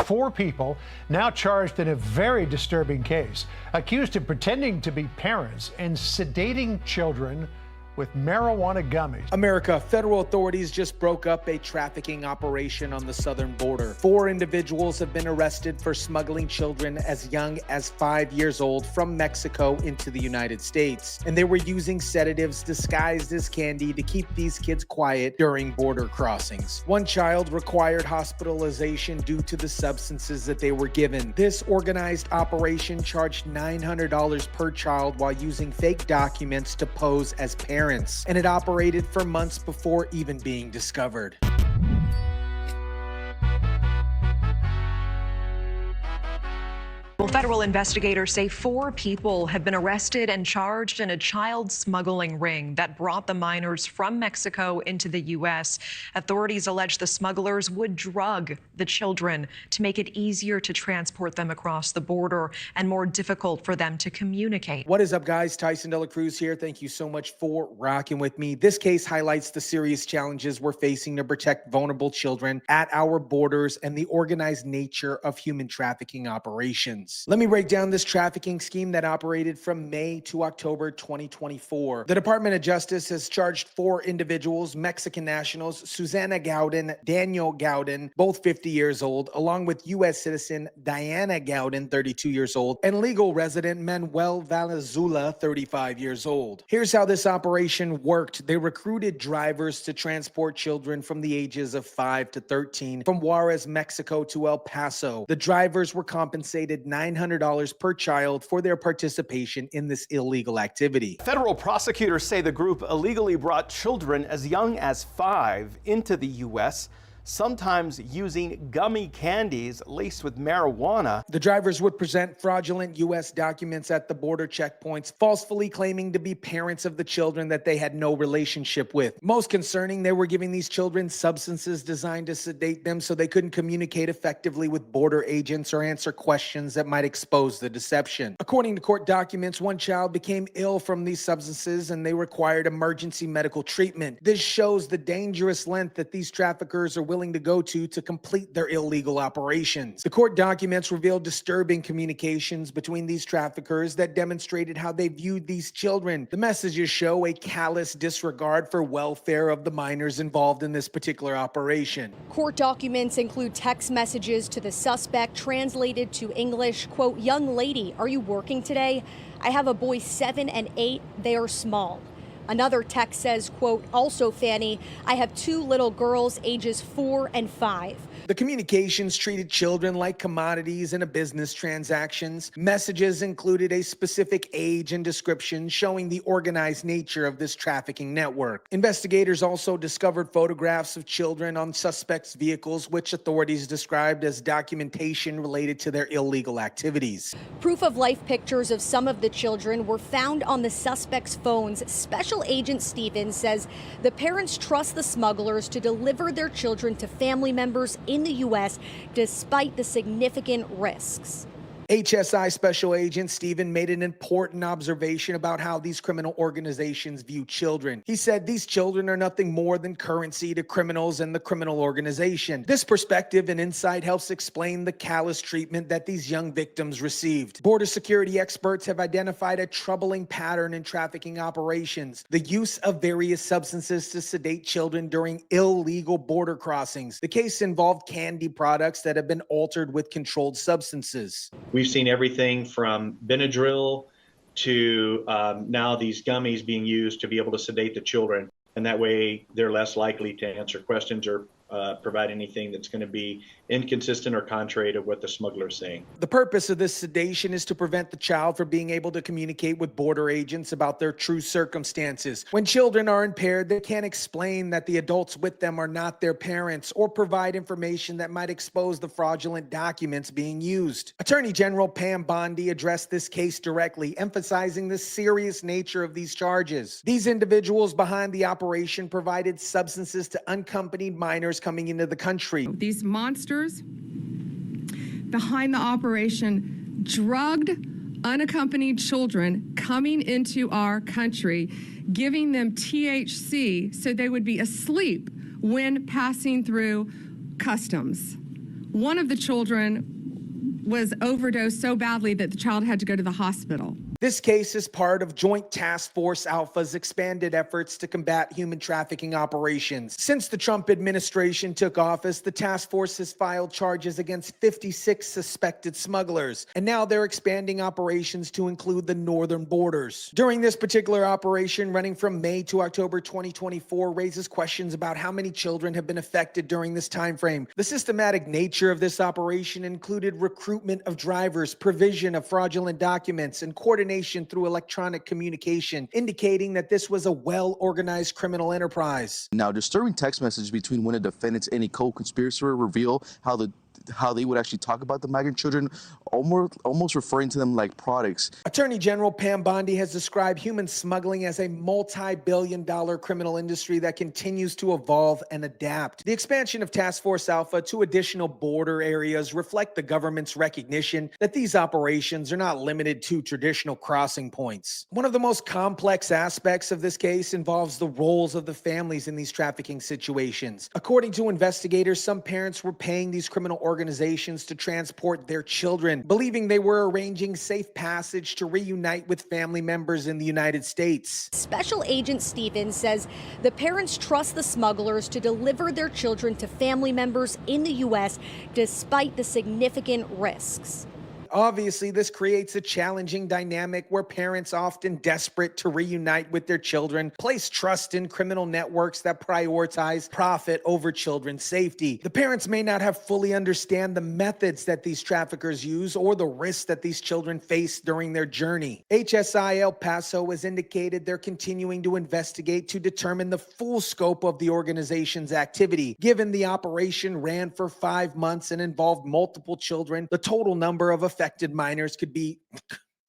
4 people now charged in a very disturbing case, accused of pretending to be parents and sedating children with marijuana gummies. America, federal authorities just broke up a trafficking operation on the southern border. 4 individuals have been arrested for smuggling children as young as 5 years old from Mexico into the United States. And they were using sedatives disguised as candy to keep these kids quiet during border crossings. One child required hospitalization due to the substances that they were given. This organized operation charged $900 per child while using fake documents to pose as parents. And it operated for months before even being discovered. Well, federal investigators say 4 people have been arrested and charged in a child smuggling ring that brought the minors from Mexico into the U.S. Authorities allege the smugglers would drug the children to make it easier to transport them across the border and more difficult for them to communicate. What is up, guys? Tyson Dela Cruz here. Thank you so much for rocking with me. This case highlights the serious challenges we're facing to protect vulnerable children at our borders and the organized nature of human trafficking operations. Let me break down this trafficking scheme that operated from May to October 2024. The Department of Justice has charged 4 individuals, Mexican nationals, Susana Guadian, Dianne Guadian, both 50 years old, along with U.S. citizen Dianne Guadian, 32 years old, and legal resident Manuel Valenzuela, 35 years old. Here's how this operation worked. They recruited drivers to transport children from the ages of 5 to 13 from Juarez, Mexico to El Paso. The drivers were compensated $900 per child for their participation in this illegal activity. Federal prosecutors say the group illegally brought children as young as 5 into the U.S., sometimes using gummy candies laced with marijuana. The drivers would present fraudulent U.S. documents at the border checkpoints, falsely claiming to be parents of the children that they had no relationship with. Most concerning, they were giving these children substances designed to sedate them so they couldn't communicate effectively with border agents or answer questions that might expose the deception. According to court documents, one child became ill from these substances and they required emergency medical treatment. This shows the dangerous length that these traffickers are willing to go to complete their illegal operations. The court documents revealed disturbing communications between these traffickers that demonstrated how they viewed these children. The messages show a callous disregard for welfare of the minors involved in this particular operation. Court documents include text messages to the suspect translated to English, quote, "Young lady, are you working today? I have a boy 7 and 8. They are small." Another text says, quote, "Also, Fanny, I have 2 little girls ages 4 and 5. The communications treated children like commodities in a business transactions. Messages included a specific age and description showing the organized nature of this trafficking network. Investigators also discovered photographs of children on suspects' vehicles, which authorities described as documentation related to their illegal activities. Proof of life pictures of some of the children were found on the suspects' phones. Special Agent Stevens says the parents trust the smugglers to deliver their children to family members in the U.S. despite the significant risks. HSI Special Agent Stephen made an important observation about how these criminal organizations view children. He said these children are nothing more than currency to criminals and the criminal organization. This perspective and insight helps explain the callous treatment that these young victims received. Border security experts have identified a troubling pattern in trafficking operations: the use of various substances to sedate children during illegal border crossings. The case involved candy products that have been altered with controlled substances. We've seen everything from Benadryl to now these gummies being used to be able to sedate the children. And that way they're less likely to answer questions or provide anything that's going to be inconsistent or contrary to what the smuggler is saying. The purpose of this sedation is to prevent the child from being able to communicate with border agents about their true circumstances. When children are impaired, they can't explain that the adults with them are not their parents or provide information that might expose the fraudulent documents being used. Attorney General Pam Bondi addressed this case directly, emphasizing the serious nature of these charges. These individuals behind the operation provided substances to unaccompanied minors coming into the country. These monsters behind the operation drugged unaccompanied children coming into our country, giving them THC so they would be asleep when passing through customs. One of the children was overdosed so badly that the child had to go to the hospital. This case is part of Joint Task Force Alpha's expanded efforts to combat human trafficking operations. Since the Trump administration took office, the task force has filed charges against 56 suspected smugglers, and now they're expanding operations to include the northern borders. During this particular operation, running from May to October 2024, raises questions about how many children have been affected during this time frame. The systematic nature of this operation included recruitment of drivers, provision of fraudulent documents, and coordination through electronic communication, indicating that this was a well-organized criminal enterprise. Now, disturbing text messages between one of the defendants and a co-conspirator reveal how they would actually talk about the migrant children, almost referring to them like products. Attorney General Pam Bondi has described human smuggling as a multi-billion-dollar criminal industry that continues to evolve and adapt. The expansion of Task Force Alpha to additional border areas reflect the government's recognition that these operations are not limited to traditional crossing points. One of the most complex aspects of this case involves the roles of the families in these trafficking situations. According to investigators, some parents were paying these criminal organizations to transport their children, believing they were arranging safe passage to reunite with family members in the United States. Special Agent Stevens says the parents trust the smugglers to deliver their children to family members in the U.S. despite the significant risks. Obviously, this creates a challenging dynamic where parents, often desperate to reunite with their children, place trust in criminal networks that prioritize profit over children's safety. The parents may not have fully understand the methods that these traffickers use or the risks that these children face during their journey. HSI El Paso has indicated they're continuing to investigate to determine the full scope of the organization's activity. Given the operation ran for 5 months and involved multiple children, the total number of affected minors could be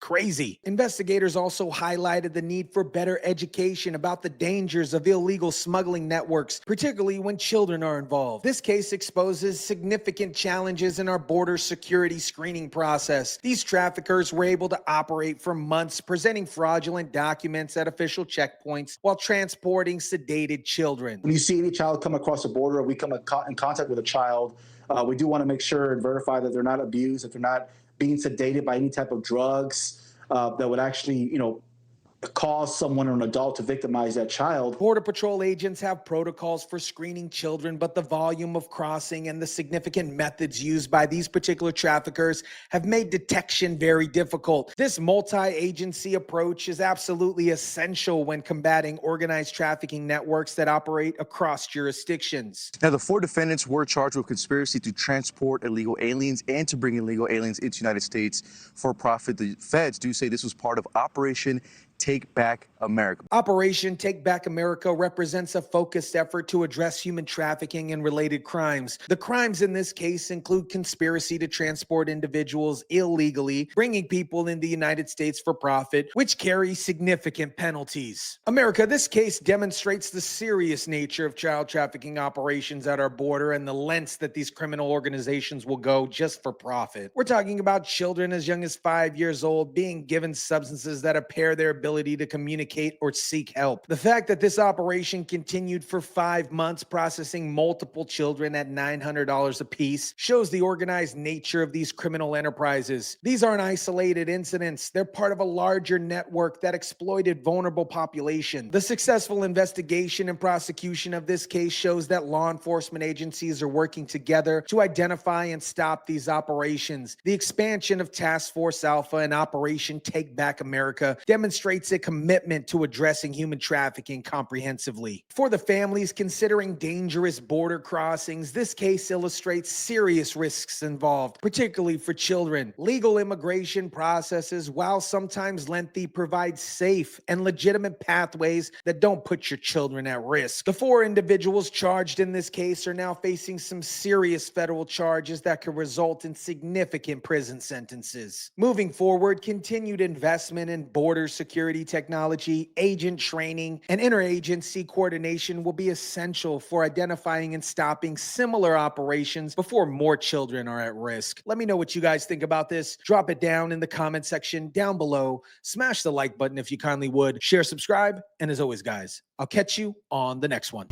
crazy. Investigators also highlighted the need for better education about the dangers of illegal smuggling networks, particularly when children are involved. This case exposes significant challenges in our border security screening process. These traffickers were able to operate for months, presenting fraudulent documents at official checkpoints while transporting sedated children. When you see any child come across the border, or we come in contact with a child, we do want to make sure and verify that they're not abused, that they're not being sedated by any type of drugs that would actually, cause someone or an adult to victimize that child. Border Patrol agents have protocols for screening children, but the volume of crossing and the significant methods used by these particular traffickers have made detection very difficult. This multi-agency approach is absolutely essential when combating organized trafficking networks that operate across jurisdictions. Now, the 4 defendants were charged with conspiracy to transport illegal aliens and to bring illegal aliens into the United States for profit. The feds do say this was part of Operation Take Back America. Operation Take Back America represents a focused effort to address human trafficking and related crimes. The crimes in this case include conspiracy to transport individuals illegally, bringing people in the United States for profit, which carry significant penalties. America, this case demonstrates the serious nature of child trafficking operations at our border and the lengths that these criminal organizations will go just for profit. We're talking about children as young as 5 years old being given substances that impair their ability to communicate or seek help. The fact that this operation continued for 5 months, processing multiple children at $900 apiece, shows the organized nature of these criminal enterprises. These aren't isolated incidents. They're part of a larger network that exploited vulnerable population. The successful investigation and prosecution of this case shows that law enforcement agencies are working together to identify and stop these operations. The expansion of Task Force Alpha and Operation Take Back America demonstrates a commitment to addressing human trafficking comprehensively. For the families considering dangerous border crossings, this case illustrates serious risks involved, particularly for children. Legal immigration processes, while sometimes lengthy, provide safe and legitimate pathways that don't put your children at risk. The 4 individuals charged in this case are now facing some serious federal charges that could result in significant prison sentences. Moving forward, continued investment in border security technology, agent training, and interagency coordination will be essential for identifying and stopping similar operations before more children are at risk. Let me know what you guys think about this. Drop it down in the comment section down below. Smash the like button if you kindly would. Share, subscribe, and as always, guys, I'll catch you on the next one.